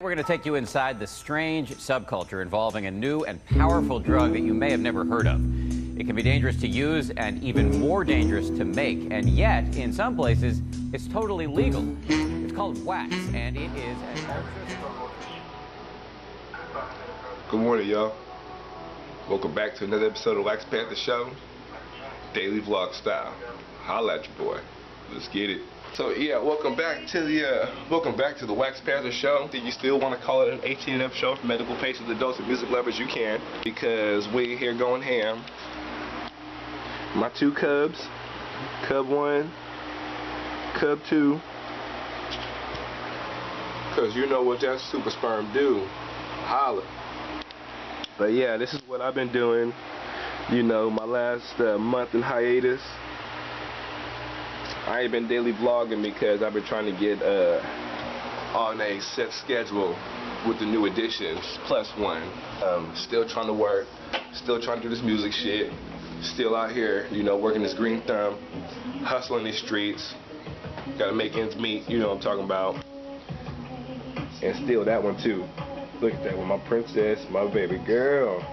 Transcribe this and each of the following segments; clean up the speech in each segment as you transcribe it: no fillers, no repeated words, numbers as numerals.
We're going to take you inside the strange subculture involving a new and powerful drug that you may have never heard of. It can be dangerous to use and even more dangerous to make, and yet, in some places, it's totally legal. It's called wax, and it is an ultra-strong... Good morning, y'all. Welcome back to another episode of Wax Panther Show, daily vlog style. Holla at your boy. Let's get it. So yeah, welcome back to the Wax Panther Show. If you still want to call it an 18 and up show for medical patients, adults, and music lovers, you can, because we're here going ham. My two cubs, Cub 1, Cub 2, because you know what that super sperm do. Holla. But yeah, this is what I've been doing, you know, my last month in hiatus. I ain't been daily vlogging because I've been trying to get on a set schedule with the new additions, plus one. Still trying to work, still trying to do this music shit, still out here, you know, working this green thumb, hustling these streets, gotta make ends meet, you know what I'm talking about. And still that one too. Look at that with my princess, my baby girl.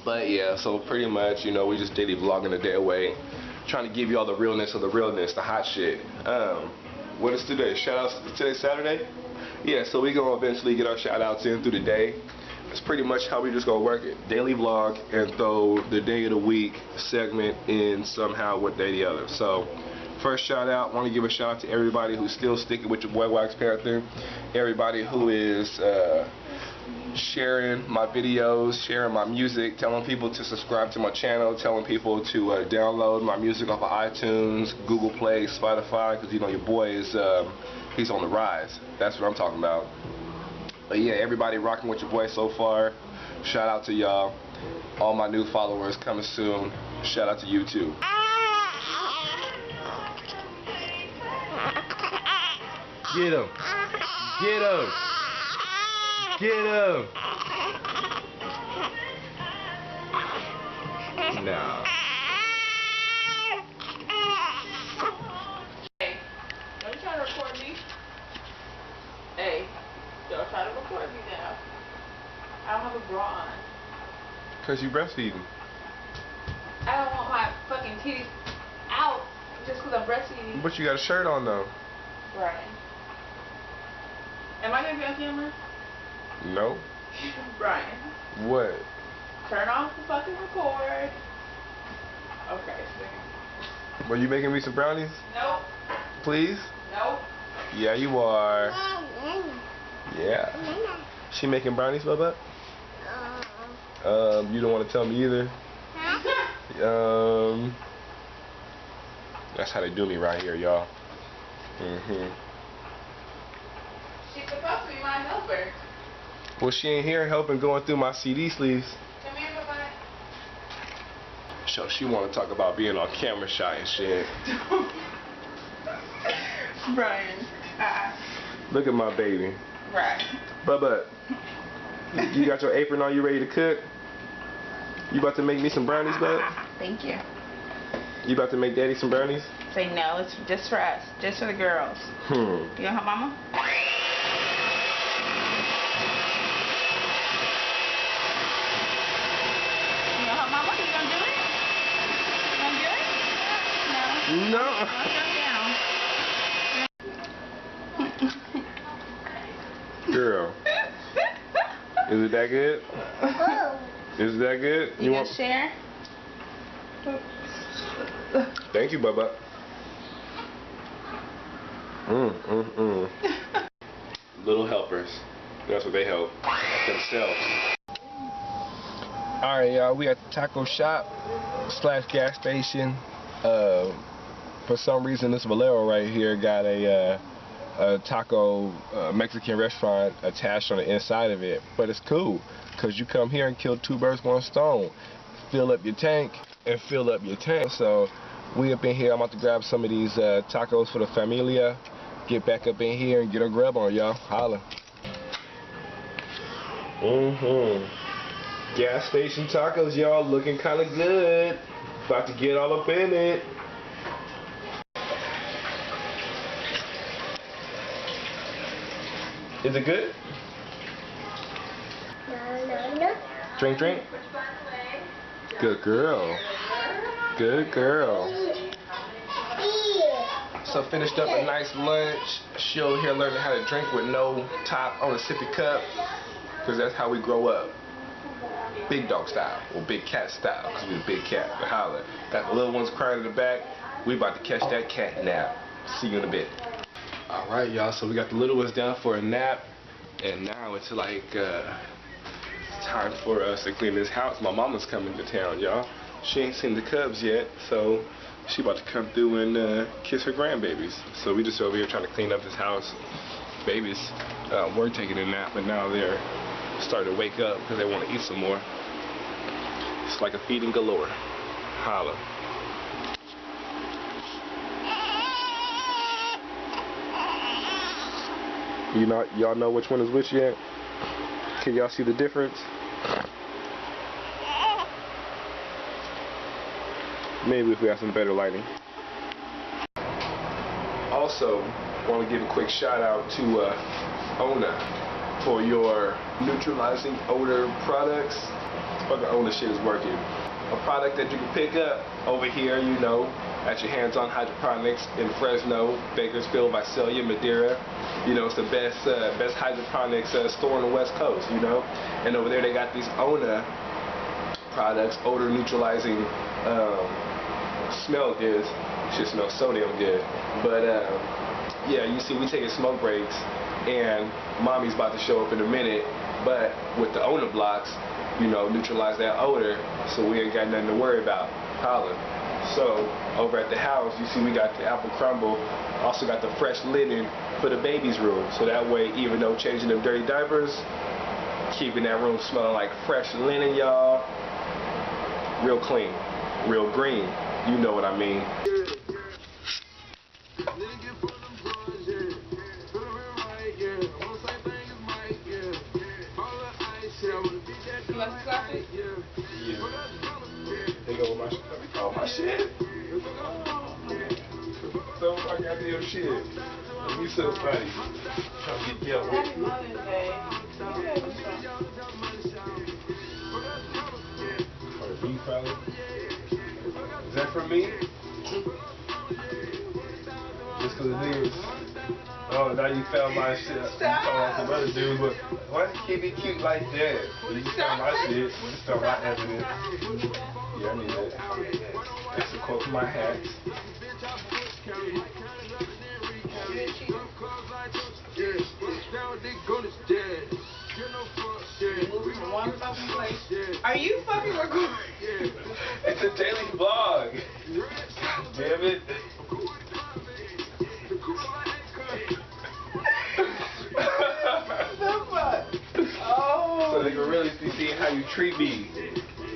But yeah, so pretty much, you know, we just daily vlogging a day away, trying to give you all the realness of the realness, the hot shit. What is today? Shout outs, today's Saturday? Yeah, so we gonna eventually get our shout outs in through the day. That's pretty much how we just gonna work it. Daily vlog and throw the day of the week segment in somehow one day or the other. So first shout out, want to give a shout out to everybody who's still sticking with your boy Wax Panther. Everybody who is sharing my videos, sharing my music, telling people to subscribe to my channel, telling people to download my music off of iTunes, Google Play, Spotify, because you know your boy is he's on the rise. That's what I'm talking about. But yeah, everybody rocking with your boy so far. Shout out to y'all. All my new followers coming soon. Shout out to you too. Get him. Get him. Get him. No. Hey, don't try to record me. Hey, don't try to record me now. I don't have a bra on. Cause you breastfeeding. I don't want my fucking titties out just because I'm breastfeeding. But you got a shirt on though. Right. Am I gonna be on camera? No. Brian. What? Turn off the fucking record. Okay, so. Were you making me some brownies? Nope. Please? Nope. Yeah, you are. Yeah. She making brownies, Bubba? You don't want to tell me either. That's how they do me right here, y'all. She's supposed to be my helper. Well, she ain't here helping going through my CD sleeves. Come here, Bubba. So she want to talk about being on camera shy and shit. Brian. Look at my baby. Right. Bubba, you got your apron on? You ready to cook? You about to make me some brownies, bud? Thank you. You about to make daddy some brownies? Say no, it's just for us. Just for the girls. You gonna help mama? You gonna help mama? You gonna do it? You gonna do it? No. No. Go down. Girl. Is it that good? Is it that good? You want to share? Thank you, Bubba. Little helpers. That's what they help themselves. Alright, y'all. We at the taco shop / gas station. For some reason, this Valero right here got a taco Mexican restaurant attached on the inside of it. But it's cool, because you come here and kill two birds with one stone. Fill up your tank and fill up your tank. So we up in here. I'm about to grab some of these tacos for the familia. Get back up in here and get a grub on, y'all. Holla. Gas station tacos, y'all, looking kind of good. About to get all up in it. Is it good? No. Drink, drink. Good girl. Good girl. So finished up a nice lunch. She over here learning how to drink with no top on a sippy cup. Because that's how we grow up. Big dog style, or big cat style, because we're a big cat. But holla. Got the little ones crying in the back. We about to catch that cat nap. See you in a bit. Alright, y'all, so we got the little ones down for a nap. And now it's like time for us to clean this house. My mama's coming to town, y'all. She ain't seen the cubs yet, so she about to come through and kiss her grandbabies. So we just over here trying to clean up this house. Babies were taking a nap, but now they're starting to wake up because they want to eat some more. It's like a feeding galore. Holla. Y'all know which one is which yet? Can y'all see the difference? Maybe if we have some better lighting. Also, want to give a quick shout out to Ona for your neutralizing odor products. Fucking Ona shit is working. A product that you can pick up over here, you know, at your hands-on hydroponics in Fresno, Bakersfield, Visalia, Madeira. You know, it's the best hydroponics store on the West Coast, you know. And over there they got these Ona products, odor neutralizing, smell good. Shit smells sodium good. But yeah, you see we taking smoke breaks and mommy's about to show up in a minute, but with the Ona blocks, you know, neutralize that odor, so we ain't got nothing to worry about. Holla. So over at the house, you see we got the apple crumble, also got the fresh linen for the baby's room, so that way even though changing them dirty diapers, keeping that room smelling like fresh linen, y'all. Real clean, real green, you know what I mean. They go with my shit. Let me call my shit. So I got damn shit. Let me sit buddy. Trying to get yelled. Happy Mother's Day. For me, fella? Is that for me? Just because the niggas. Oh, now you found my shit. You found some other dude, but why keep it cute like that? You found my shit. You found my evidence. Yeah, I need that. It's a quote from my hat. Are you fucking recording? It's a daily vlog. Damn it. Oh. So they can really see how you treat me.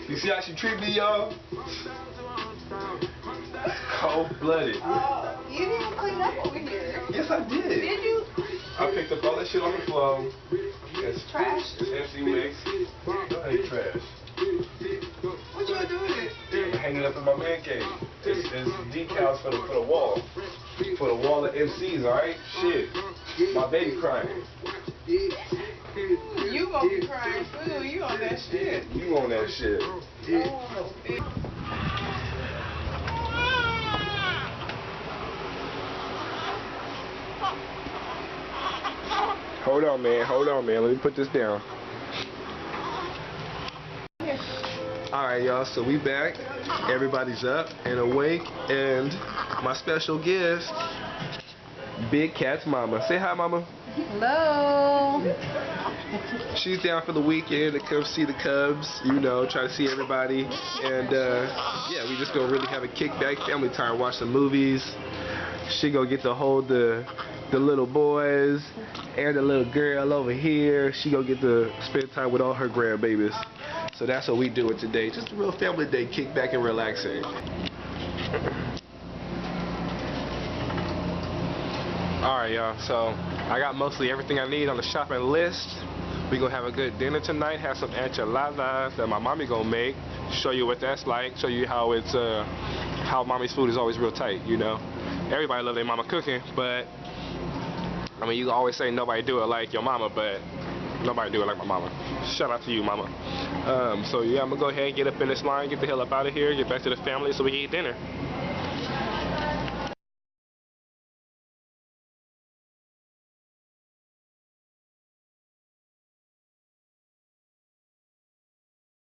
You see how she treat me, y'all? Cold-blooded. Oh, you didn't clean up over here. Yes, I did. Did you? I picked up all that shit on the floor. It's Trash. It's empty mix. I hate trash. What you gonna do with it? I'm hanging up in my man cave. It's decals for the wall. For the wall of MCs, alright? Shit. My baby crying. You gonna be crying too. You on that shit. You on that shit. Oh, Hold on, man. Hold on, man. Let me put this down. Alright, y'all. So we back. Everybody's up and awake. And my special guest, Big Cat's mama. Say hi, mama. Hello. She's down for the weekend to come see the Cubs, you know, try to see everybody. And yeah, we just gonna really have a kickback family time, watch some movies. She gonna get to hold the little boys and the little girl over here. She gonna get to spend time with all her grandbabies. So that's what we doing today. Just a real family day, kickback and relaxing. Alright, y'all, so I got mostly everything I need on the shopping list. We gonna have a good dinner tonight, have some enchiladas that my mommy gonna make, show you what that's like, show you how it's how mommy's food is always real tight, you know. Everybody love their mama cooking, but I mean, you always say nobody do it like your mama, but nobody do it like my mama. Shout out to you, mama. So yeah, I'm gonna go ahead and get up in this line, get the hell up out of here, get back to the family so we can eat dinner.